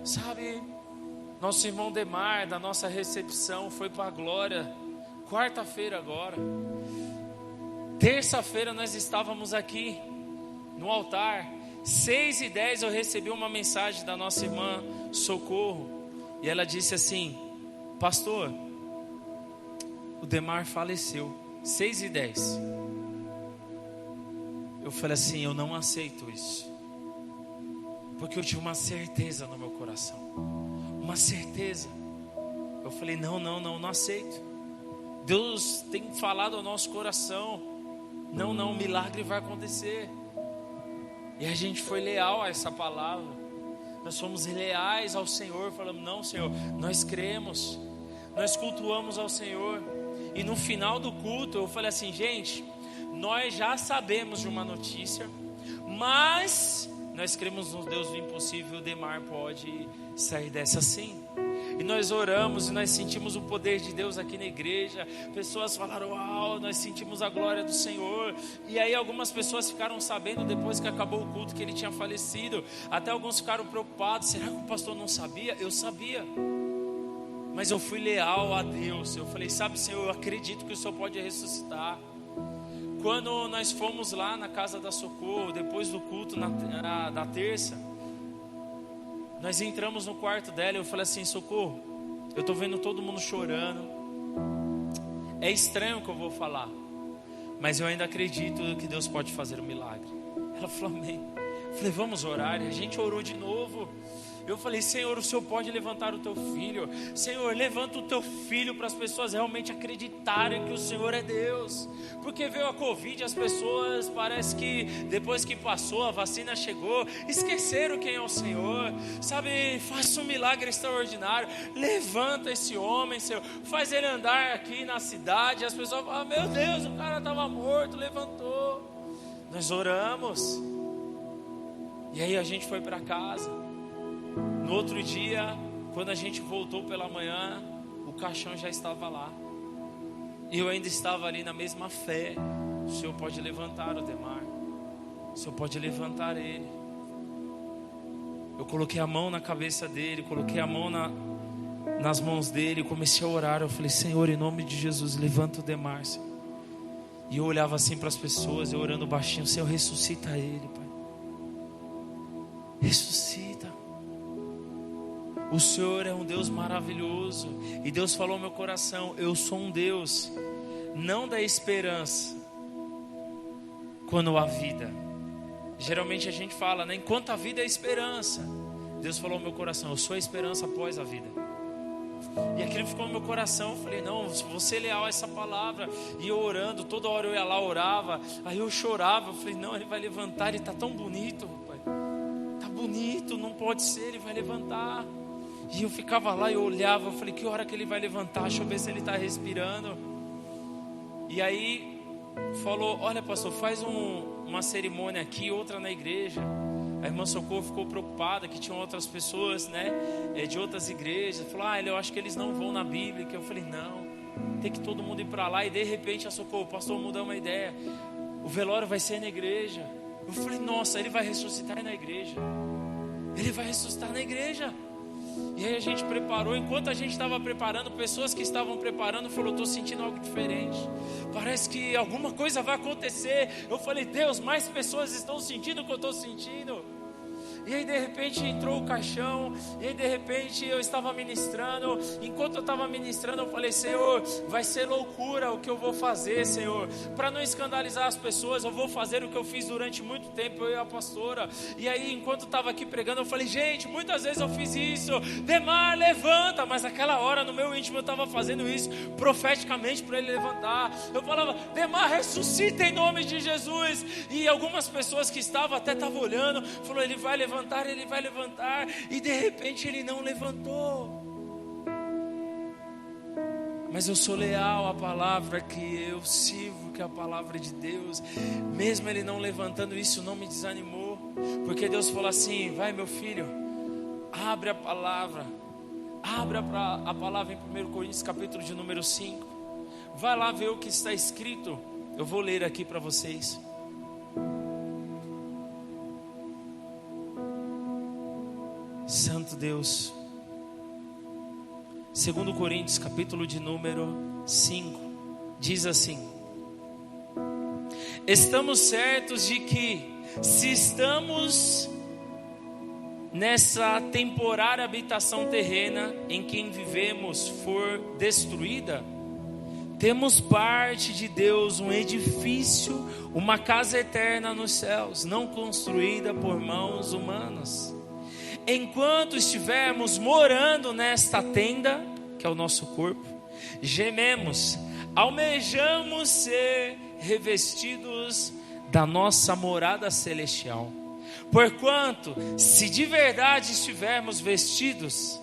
Sabe, nosso irmão Demar, da nossa recepção, foi para a glória, quarta-feira agora. Terça-feira nós estávamos aqui, no altar, 6h10 eu recebi uma mensagem da nossa irmã Socorro, e ela disse assim: pastor, o Demar faleceu, 6h10. Eu falei assim: eu não aceito isso, porque eu tinha uma certeza no meu coração, uma certeza. Eu falei: não aceito. Deus tem falado ao nosso coração, não, o milagre vai acontecer. E a gente foi leal a essa palavra, nós fomos leais ao Senhor, falamos: não, Senhor, nós cremos, nós cultuamos ao Senhor. E no final do culto eu falei assim: gente, nós já sabemos de uma notícia, mas nós cremos no Deus do impossível, o Demar pode sair dessa sim. E nós oramos e nós sentimos o poder de Deus aqui na igreja. Pessoas falaram: uau, nós sentimos a glória do Senhor. E aí algumas pessoas ficaram sabendo depois que acabou o culto que ele tinha falecido. Até alguns ficaram preocupados: será que o pastor não sabia? Eu sabia, mas eu fui leal a Deus. Eu falei: sabe, Senhor, eu acredito que o Senhor pode ressuscitar. Quando nós fomos lá na casa da Socorro, depois do culto da terça, nós entramos no quarto dela e eu falei assim: Socorro, eu estou vendo todo mundo chorando. É estranho o que eu vou falar, mas eu ainda acredito que Deus pode fazer um milagre. Ela falou: amém. Eu falei: vamos orar. E a gente orou de novo. Eu falei: Senhor, o Senhor pode levantar o teu filho. Senhor, levanta o teu filho para as pessoas realmente acreditarem que o Senhor é Deus. Porque veio a Covid, as pessoas parece que depois que passou, a vacina chegou, esqueceram quem é o Senhor. Sabe, faça um milagre extraordinário. Levanta esse homem, Senhor. Faz ele andar aqui na cidade. As pessoas falam: meu Deus, o cara estava morto, levantou. Nós oramos. E aí a gente foi para casa. No outro dia, quando a gente voltou pela manhã, o caixão já estava lá. E eu ainda estava ali na mesma fé. O Senhor pode levantar o Demar. O Senhor pode levantar ele. Eu coloquei a mão na cabeça dele, coloquei a mão nas mãos dele, comecei a orar. Eu falei: Senhor, em nome de Jesus, levanta o Demar, Senhor. E eu olhava assim para as pessoas, eu orando baixinho: Senhor, ressuscita ele, Pai. Ressuscita. O Senhor é um Deus maravilhoso. E Deus falou ao meu coração: eu sou um Deus não da esperança quando há vida. Geralmente a gente fala, né? Enquanto a vida é esperança. Deus falou ao meu coração: eu sou a esperança após a vida. E aquilo ficou no meu coração. Eu falei: não, vou ser leal a essa palavra. E eu orando, toda hora eu ia lá, orava. Aí eu chorava, eu falei: não, ele vai levantar, ele está tão bonito, pai. Está bonito, não pode ser, ele vai levantar. E eu ficava lá e eu olhava, eu falei: que hora que ele vai levantar? Deixa eu ver se ele está respirando. E aí falou: olha, pastor, faz uma cerimônia aqui, outra na igreja. A irmã Socorro ficou preocupada que tinham outras pessoas, né, de outras igrejas. Falou: eu acho que eles não vão na Bíblia. Eu falei: não, tem que todo mundo ir para lá. E de repente a Socorro: pastor, mudou uma ideia, o velório vai ser na igreja. Eu falei: nossa, ele vai ressuscitar na igreja. Ele vai ressuscitar na igreja. E aí a gente preparou. Enquanto a gente estava preparando, pessoas que estavam preparando falaram: estou sentindo algo diferente, parece que alguma coisa vai acontecer. Eu falei: Deus, mais pessoas estão sentindo o que eu estou sentindo. E aí de repente entrou o caixão. E aí de repente eu estava ministrando. Enquanto eu estava ministrando, eu falei: Senhor, vai ser loucura o que eu vou fazer, Senhor. Para não escandalizar as pessoas, eu vou fazer o que eu fiz durante muito tempo, eu e a pastora. E aí enquanto eu estava aqui pregando, eu falei: gente, muitas vezes eu fiz isso. Demar, levanta. Mas naquela hora no meu íntimo eu estava fazendo isso profeticamente para ele levantar. Eu falava: Demar, ressuscita em nome de Jesus. E algumas pessoas que estavam até estavam olhando, falou: ele vai levantar, ele vai levantar. E de repente ele não levantou. Mas eu sou leal à palavra que eu sirvo, que é a palavra de Deus. Mesmo ele não levantando, isso não me desanimou. Porque Deus falou assim: vai, meu filho, abre a palavra. Abra a palavra em 1 Coríntios capítulo de número 5. Vai lá ver o que está escrito. Eu vou ler aqui para vocês. Santo Deus. 2 Coríntios, capítulo de número 5, diz assim: estamos certos de que, se estamos nessa temporária habitação terrena em que vivemos for destruída, temos parte de Deus, um edifício, uma casa eterna nos céus, não construída por mãos humanas. Enquanto estivermos morando nesta tenda, que é o nosso corpo, gememos, almejamos ser revestidos da nossa morada celestial. Porquanto, se de verdade estivermos vestidos,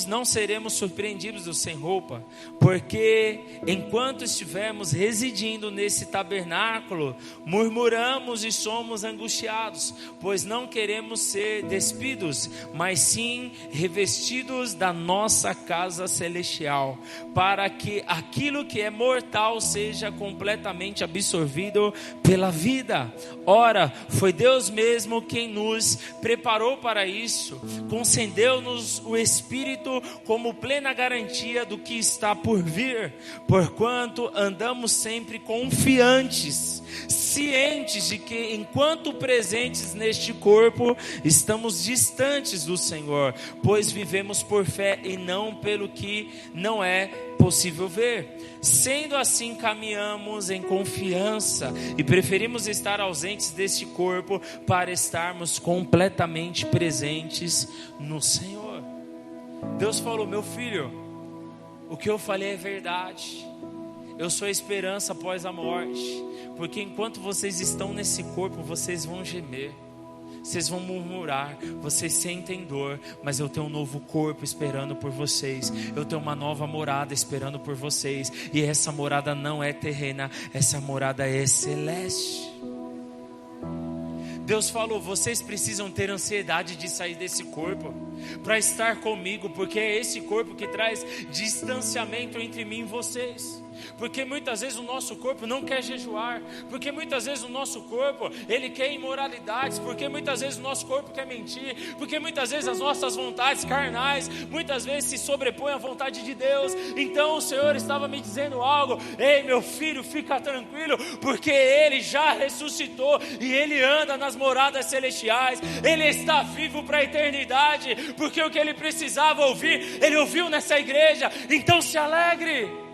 não seremos surpreendidos sem roupa, porque enquanto estivermos residindo nesse tabernáculo, murmuramos e somos angustiados, pois não queremos ser despidos, mas sim revestidos da nossa casa celestial, para que aquilo que é mortal seja completamente absorvido pela vida. Ora, foi Deus mesmo quem nos preparou para isso, concedeu-nos o Espírito como plena garantia do que está por vir, porquanto andamos sempre confiantes, cientes de que enquanto presentes neste corpo, estamos distantes do Senhor, pois vivemos por fé e não pelo que não é possível ver. Sendo assim, caminhamos em confiança e preferimos estar ausentes deste corpo para estarmos completamente presentes no Senhor. Deus falou: meu filho, o que eu falei é verdade. Eu sou a esperança após a morte, porque enquanto vocês estão nesse corpo, vocês vão gemer, vocês vão murmurar, vocês sentem dor, mas eu tenho um novo corpo esperando por vocês, eu tenho uma nova morada esperando por vocês, e essa morada não é terrena, essa morada é celeste. Deus falou: vocês precisam ter ansiedade de sair desse corpo para estar comigo, porque é esse corpo que traz distanciamento entre mim e vocês. Porque muitas vezes o nosso corpo não quer jejuar, porque muitas vezes o nosso corpo, ele quer imoralidades, porque muitas vezes o nosso corpo quer mentir, porque muitas vezes as nossas vontades carnais, muitas vezes se sobrepõem à vontade de Deus. Então o Senhor estava me dizendo algo: ei, meu filho, fica tranquilo, porque Ele já ressuscitou e Ele anda nas moradas celestiais, Ele está vivo para a eternidade, porque o que Ele precisava ouvir, Ele ouviu nessa igreja. Então se alegre.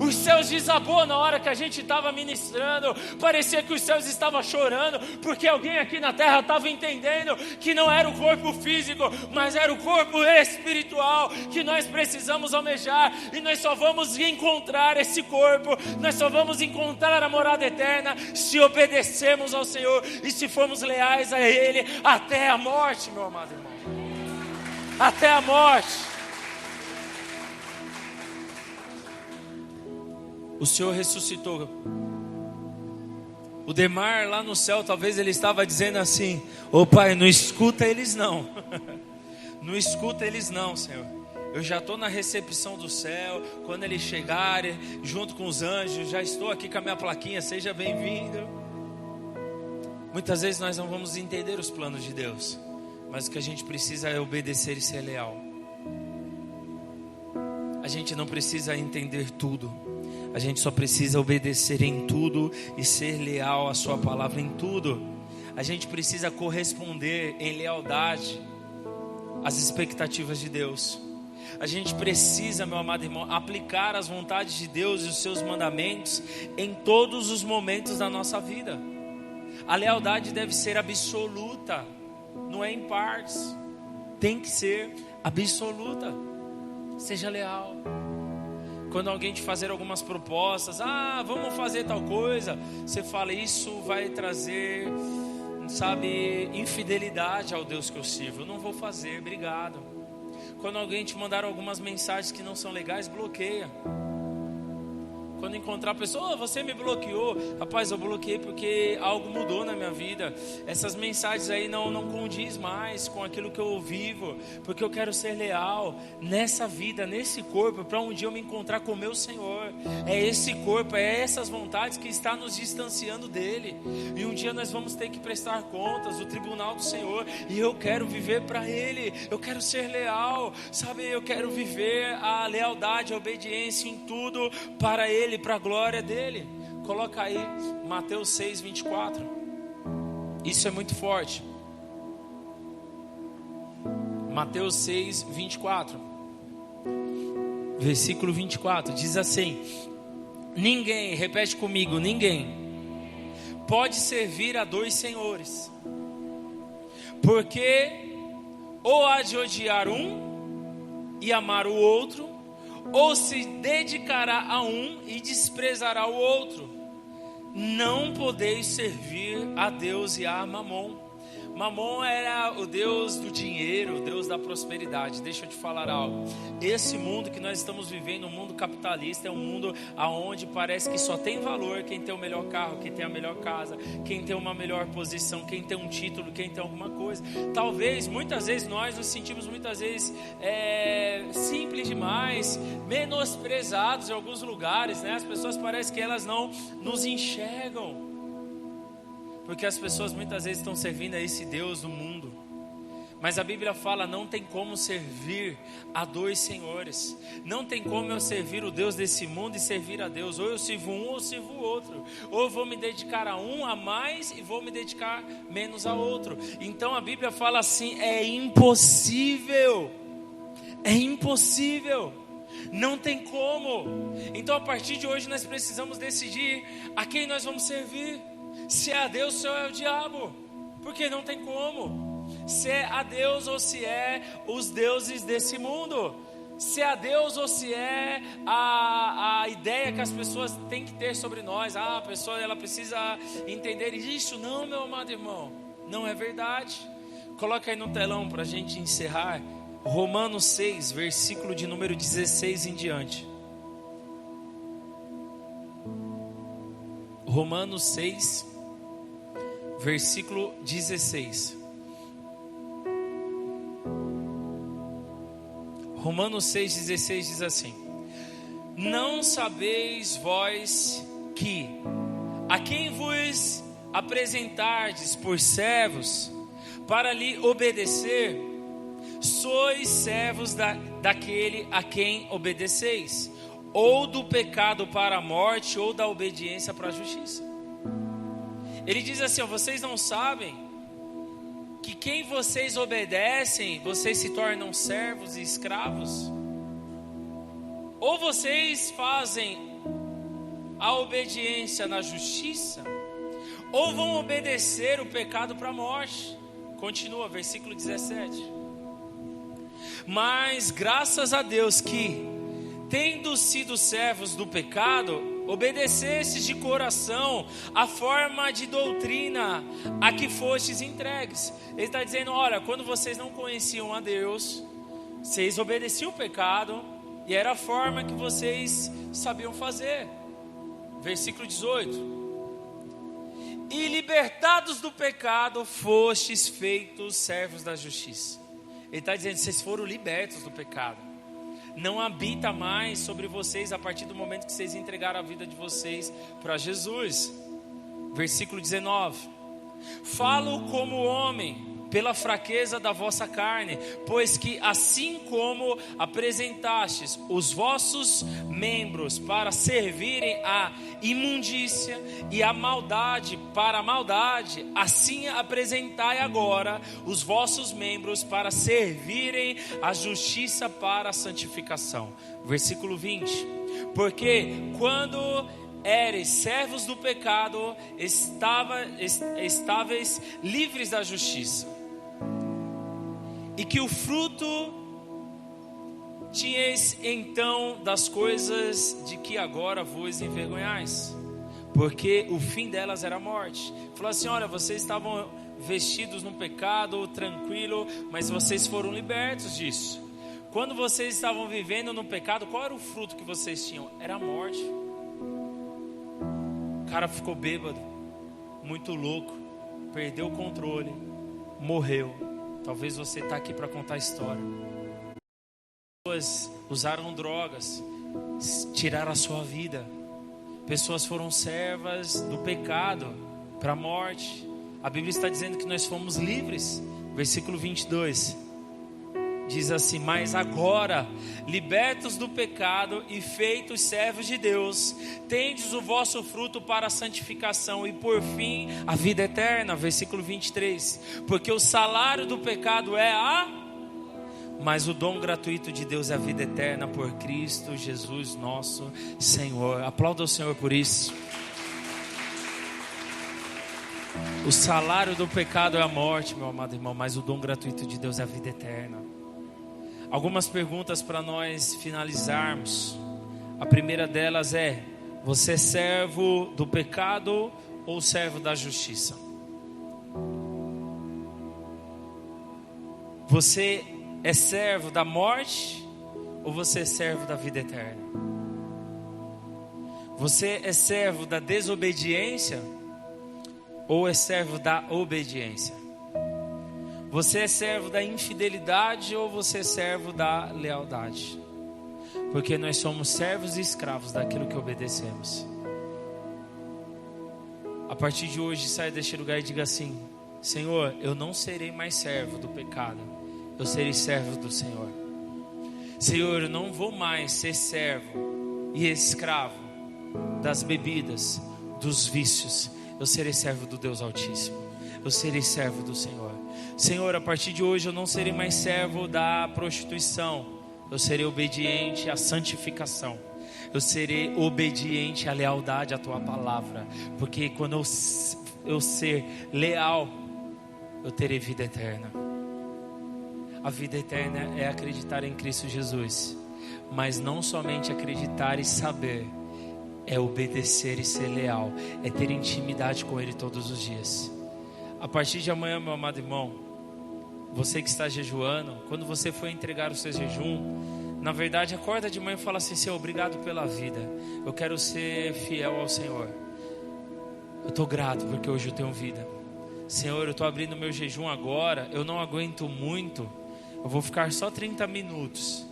Os céus desabou na hora que a gente estava ministrando. Parecia que os céus estavam chorando, porque alguém aqui na terra estava entendendo que não era o corpo físico, mas era o corpo espiritual que nós precisamos almejar. E nós só vamos encontrar esse corpo, nós só vamos encontrar a morada eterna se obedecermos ao Senhor e se formos leais a Ele até a morte, meu amado irmão. Até a morte. O Senhor ressuscitou. O Demar lá no céu, talvez ele estava dizendo assim: ô Pai, não escuta eles não. Não escuta eles não, Senhor. Eu já estou na recepção do céu. Quando eles chegarem, junto com os anjos, já estou aqui com a minha plaquinha: seja bem-vindo. Muitas vezes nós não vamos entender os planos de Deus, mas o que a gente precisa é obedecer e ser leal. A gente não precisa entender tudo, a gente só precisa obedecer em tudo e ser leal à sua palavra em tudo. A gente precisa corresponder em lealdade às expectativas de Deus. A gente precisa, meu amado irmão, aplicar as vontades de Deus e os seus mandamentos em todos os momentos da nossa vida. A lealdade deve ser absoluta, não é em partes. Tem que ser absoluta. Seja leal. Quando alguém te fazer algumas propostas, vamos fazer tal coisa, você fala: isso vai trazer, infidelidade ao Deus que eu sirvo, eu não vou fazer, obrigado. Quando alguém te mandar algumas mensagens que não são legais, bloqueia. Quando encontrar a pessoa, você me bloqueou. Rapaz, eu bloqueei porque algo mudou na minha vida. Essas mensagens aí não condiz mais com aquilo que eu vivo. Porque eu quero ser leal nessa vida, nesse corpo, para um dia eu me encontrar com o meu Senhor. É esse corpo, é essas vontades que está nos distanciando dele. E um dia nós vamos ter que prestar contas, o tribunal do Senhor. E eu quero viver para ele. Eu quero ser leal, sabe? Eu quero viver a lealdade, a obediência em tudo para ele, para a glória dele. Coloca aí Mateus 6, 24. Isso é muito forte. Mateus 6, 24. Versículo 24 diz assim: ninguém, repete comigo, ninguém pode servir a dois senhores, porque ou há de odiar um e amar o outro, ou se dedicará a um e desprezará o outro. Não podeis servir a Deus e a Mamon. Mamon era o Deus do dinheiro, o Deus da prosperidade. Deixa eu te falar algo. Esse mundo que nós estamos vivendo, um mundo capitalista, é um mundo onde parece que só tem valor quem tem o melhor carro, quem tem a melhor casa, quem tem uma melhor posição, quem tem um título, quem tem alguma coisa. Talvez, muitas vezes, nós nos sentimos muitas vezes simples demais, menosprezados em alguns lugares, né? As pessoas parecem que elas não nos enxergam. Porque as pessoas muitas vezes estão servindo a esse Deus do mundo. Mas a Bíblia fala, não tem como servir a dois senhores. Não tem como eu servir o Deus desse mundo e servir a Deus. Ou eu sirvo um ou eu sirvo o outro. Ou eu vou me dedicar a um a mais e vou me dedicar menos a outro. Então a Bíblia fala assim, é impossível. É impossível. Não tem como. Então a partir de hoje nós precisamos decidir a quem nós vamos servir. Se é a Deus ou é o diabo, porque não tem como. Se é a Deus ou se é os deuses desse mundo. Se é a Deus ou se é a ideia que as pessoas têm que ter sobre nós. A pessoa ela precisa entender isso. Não, meu amado irmão, não é verdade. Coloca aí no telão para a gente encerrar. Romanos 6, versículo de número 16 em diante. Romanos 6, versículo 16. Romanos 6,16 diz assim: não sabeis vós que a quem vos apresentardes por servos para lhe obedecer, sois servos daquele a quem obedeceis, ou do pecado para a morte, ou da obediência para a justiça. Ele diz assim, vocês não sabem que quem vocês obedecem, vocês se tornam servos e escravos? Ou vocês fazem a obediência na justiça, ou vão obedecer o pecado para a morte. Continua, versículo 17. Mas graças a Deus que, tendo sido servos do pecado, obedecestes de coração a forma de doutrina a que fostes entregues. Ele está dizendo, olha, quando vocês não conheciam a Deus, vocês obedeciam o pecado, e era a forma que vocês sabiam fazer. Versículo 18. E libertados do pecado, fostes feitos servos da justiça. Ele está dizendo, vocês foram libertos do pecado. Não habita mais sobre vocês a partir do momento que vocês entregaram a vida de vocês para Jesus. Versículo 19. Falo como homem, pela fraqueza da vossa carne, pois que assim como apresentastes os vossos membros para servirem à imundícia e à maldade para a maldade, assim apresentai agora os vossos membros para servirem à justiça para a santificação. Versículo 20. Porque quando eres servos do pecado, estáveis livres da justiça. E que o fruto tinhais então das coisas de que agora vos envergonhais, porque o fim delas era a morte. Falou assim, olha, vocês estavam vestidos no pecado, tranquilo, mas vocês foram libertos disso. Quando vocês estavam vivendo no pecado, qual era o fruto que vocês tinham? Era a morte. O cara ficou bêbado, muito louco, perdeu o controle, morreu. Talvez você está aqui para contar a história. Pessoas usaram drogas, tiraram a sua vida. Pessoas foram servas do pecado para a morte. A Bíblia está dizendo que nós fomos livres. Versículo 22 diz assim: mas agora, libertos do pecado e feitos servos de Deus, tendes o vosso fruto para a santificação e por fim a vida eterna. Versículo 23, porque o salário do pecado é mas o dom gratuito de Deus é a vida eterna por Cristo Jesus nosso Senhor. Aplauda o Senhor por isso. O salário do pecado é a morte, meu amado irmão, mas o dom gratuito de Deus é a vida eterna. Algumas perguntas para nós finalizarmos. A primeira delas é: você é servo do pecado ou servo da justiça? Você é servo da morte ou você é servo da vida eterna? Você é servo da desobediência ou é servo da obediência? Você é servo da infidelidade ou você é servo da lealdade? Porque nós somos servos e escravos daquilo que obedecemos. A partir de hoje, saia deste lugar e diga assim: Senhor, eu não serei mais servo do pecado, eu serei servo do Senhor. Senhor, eu não vou mais ser servo e escravo das bebidas, dos vícios. Eu serei servo do Deus Altíssimo. Eu serei servo do Senhor. Senhor, a partir de hoje eu não serei mais servo da prostituição. Eu serei obediente à santificação. Eu serei obediente à lealdade à Tua palavra. Porque quando eu ser leal, eu terei vida eterna. A vida eterna é acreditar em Cristo Jesus. Mas não somente acreditar e saber, é obedecer e ser leal, é ter intimidade com Ele todos os dias. A partir de amanhã, meu amado irmão, você que está jejuando, quando você for entregar o seu jejum, na verdade acorda de manhã e fala assim: Senhor, obrigado pela vida, eu quero ser fiel ao Senhor. Eu estou grato porque hoje eu tenho vida. Senhor, eu estou abrindo meu jejum agora, eu não aguento muito, eu vou ficar só 30 minutos,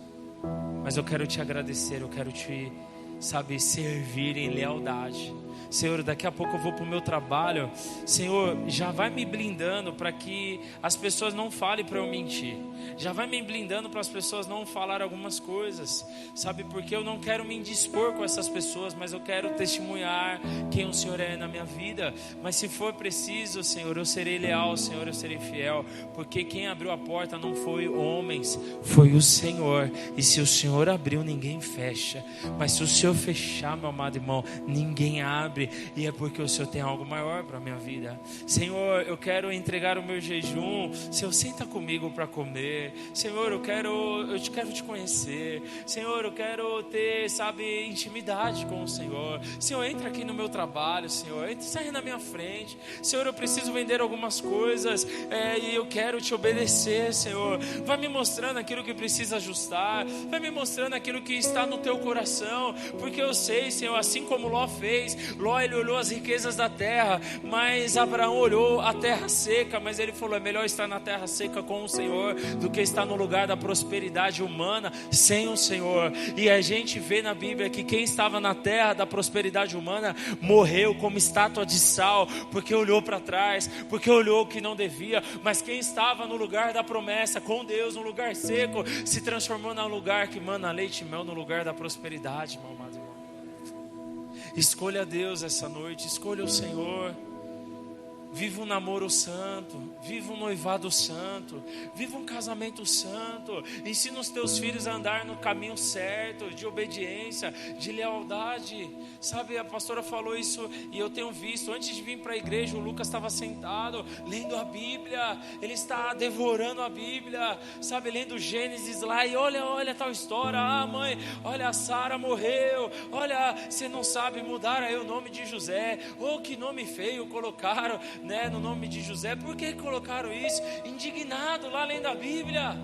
mas eu quero te agradecer, eu quero te servir em lealdade. Senhor, daqui a pouco eu vou para o meu trabalho. Senhor, já vai me blindando para que as pessoas não falem para eu mentir. Já vai me blindando para as pessoas não falar algumas coisas. Sabe, porque eu não quero me indispor com essas pessoas, mas eu quero testemunhar quem o Senhor é na minha vida. Mas se for preciso, Senhor, eu serei leal, Senhor, eu serei fiel. Porque quem abriu a porta não foi homens, foi o Senhor. E se o Senhor abriu, ninguém fecha. Mas se o Senhor fechar, meu amado irmão, ninguém abre. E é porque o Senhor tem algo maior para a minha vida. Senhor, eu quero entregar o meu jejum. Senhor, senta comigo para comer. Senhor, eu quero te conhecer. Senhor, eu quero ter, intimidade com o Senhor. Senhor, entra aqui no meu trabalho, Senhor. Sai na minha frente. Senhor, eu preciso vender algumas coisas e eu quero te obedecer, Senhor. Vai me mostrando aquilo que precisa ajustar. Vai me mostrando aquilo que está no teu coração. Porque eu sei, Senhor, assim como Ló fez. Ló, ele olhou as riquezas da terra, mas Abraão olhou a terra seca, mas ele falou: é melhor estar na terra seca com o Senhor do que estar no lugar da prosperidade humana sem o Senhor. E a gente vê na Bíblia que quem estava na terra da prosperidade humana morreu como estátua de sal, porque olhou para trás, porque olhou o que não devia. Mas quem estava no lugar da promessa com Deus, no lugar seco, se transformou num lugar que mana leite e mel, no lugar da prosperidade, meu amado irmão. Escolha Deus essa noite, escolha o Senhor. Viva um namoro santo, viva um noivado santo, viva um casamento santo. Ensina os teus filhos a andar no caminho certo, de obediência, de lealdade. Sabe, a pastora falou isso e eu tenho visto. Antes de vir para a igreja, o Lucas estava sentado, lendo a Bíblia. Ele está devorando a Bíblia, sabe, lendo Gênesis lá. E olha tal história. Ah, mãe, olha, a Sara morreu. Olha, você não sabe, mudar aí o nome de José. Oh, que nome feio colocaram, né, no nome de José. Por que colocaram isso? Indignado lá lendo a Bíblia.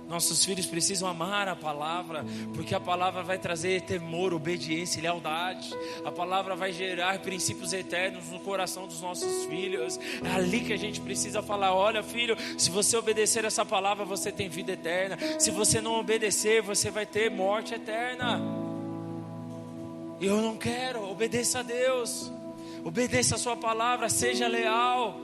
Nossos filhos precisam amar a palavra, porque a palavra vai trazer temor, obediência e lealdade. A palavra vai gerar princípios eternos no coração dos nossos filhos. É ali que a gente precisa falar: olha, filho, se você obedecer essa palavra, você tem vida eterna. Se você não obedecer, você vai ter morte eterna. E eu não quero. Obedeça a Deus. Obedeça a sua palavra, seja leal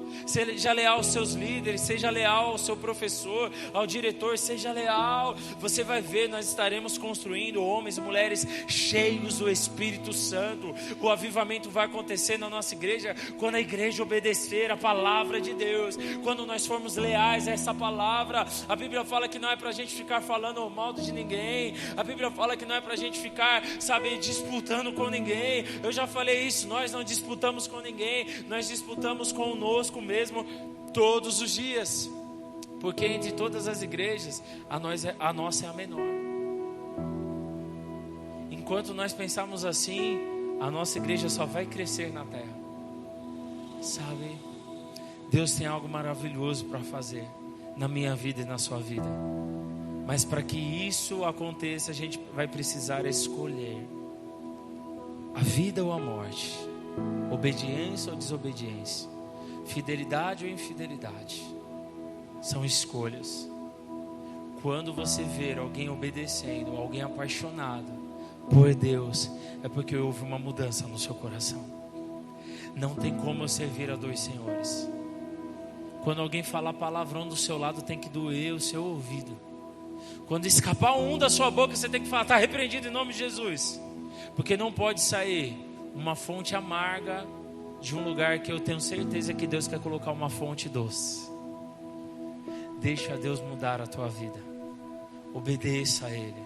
aos seus líderes, seja leal ao seu professor, ao diretor, seja leal. Você vai ver, nós estaremos construindo homens e mulheres cheios do Espírito Santo. O avivamento vai acontecer na nossa igreja quando a igreja obedecer a palavra de Deus, quando nós formos leais a essa palavra. A Bíblia fala que não é para a gente ficar falando mal de ninguém. A Bíblia fala que não é para a gente ficar, disputando com ninguém. Eu já falei isso, nós não disputamos com ninguém, nós disputamos conosco mesmo todos os dias, porque entre todas as igrejas a nossa é a menor. Enquanto nós pensarmos assim, a nossa igreja só vai crescer na terra. Sabe, Deus tem algo maravilhoso para fazer na minha vida e na sua vida, mas para que isso aconteça, a gente vai precisar escolher a vida ou a morte, obediência ou desobediência, fidelidade ou infidelidade. São escolhas. Quando você ver alguém obedecendo, alguém apaixonado por Deus, é porque houve uma mudança no seu coração. Não tem como eu servir a dois senhores. Quando alguém falar palavrão do seu lado, tem que doer o seu ouvido. Quando escapar um da sua boca, você tem que falar: está repreendido em nome de Jesus. Porque não pode sair uma fonte amarga de um lugar que eu tenho certeza que Deus quer colocar uma fonte doce. Deixa Deus mudar a tua vida. Obedeça a Ele.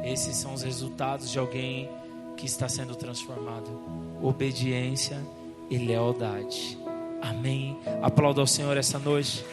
Esses são os resultados de alguém que está sendo transformado. Obediência e lealdade. Amém. Aplauda ao Senhor essa noite.